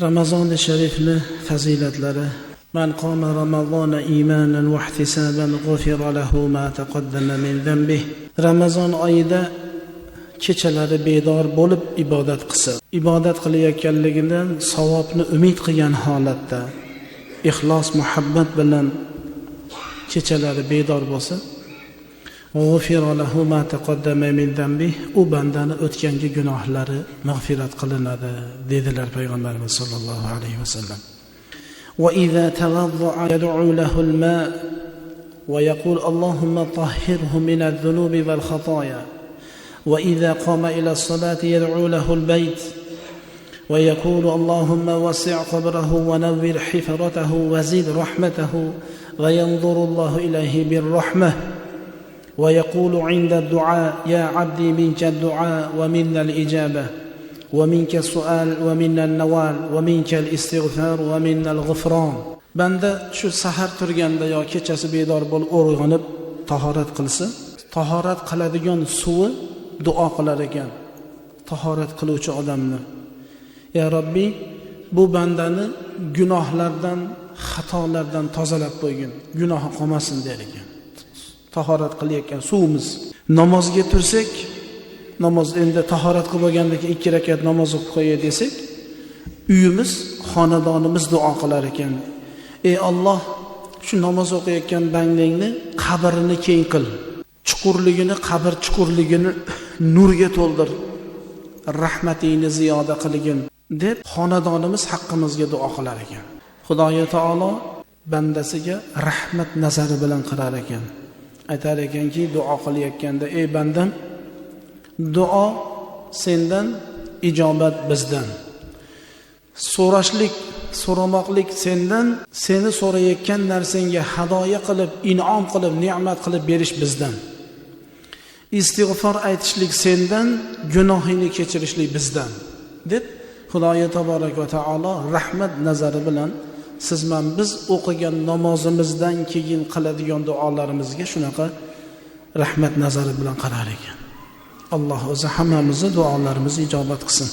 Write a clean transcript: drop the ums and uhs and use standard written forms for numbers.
Ramazon-i sharifni fazilatlari: Man qoma Ramazona imanan va ihtisaban g'ufira lahu ma taqaddama min dhanbihi. Ramazon oyida kechalari bedor bo'lib ibodat qilsa, ibodat qilayotganligidan savobni umid qilgan holatda ixlos, muhabbat bilan kechalari bedor bo'lsa, g'ufira lahu ma taqaddama min dhanbihi, u bandani o'tgangi gunohlari mag'firat qilinadi dedilar payg'ambarimiz sollallohu alayhi vasallam. وإذا توضأ يدعو له الماء ويقول اللهم طهره من الذنوب والخطايا. وإذا قام إلى الصلاة يدعو له البيت ويقول اللهم وسع قبره ونور حفرته وزد رحمته وينظر الله إليه بالرحمة. ويقول عند الدعاء يا عبدي منك الدعاء ومنا الإجابة ومنك السؤال ومنا النوال ومنك الاستغفار ومنا الغفران. Banda shu sahar turganda yo kechasi bedor bo'lib uyg'onib tahorat qilsa, tahorat qiladigan suvi duo qilar ekan tahorat qiluvchi odamni. Ya Robbi, bu bandani gunohlardan, xatolardan tozalab qo'ygin, gunohi qolmasin der ekan. Tahorat qilayotgan suvimiz. Namozga tursak, namoz endi tahorat qilib bo'lgandan keyin 2 rakat namoz o'qib qo'yay desak, uyimiz, xonadonimiz duo qilar ekan. Ey Alloh, shu namoz o'qiyotgan bandangni qabrini keng qil. Chuqurligini, qabr chuqurligini nurga to'ldir. Rahmatingni ziyoda qilgin deb xonadonimiz haqqimizga duo qilar ekan. Xudoyo taolo bandasiga rahmat nazari bilan qarar ekan. Aytar ekanki, duo qilayotganda, ey bandam, duo sendan, ijobat bizdan. So'rashlik, so'ramoqlik sendan, seni so'rayotgan narsangga hadoya qilib, in'om qilib, ne'mat qilib berish bizdan. Istig'for aytishlik sendan, gunohingni kechirishlik bizdan deb Xudoyo taborak va taolo rahmat nazari bilan sizman biz o'qigan namozimizdan keyin qiladigan duolarimizga shunaqa rahmat nazari bilan qarar ekan. Alloh o'zi hammamizni duolarimizni ijobat qilsin.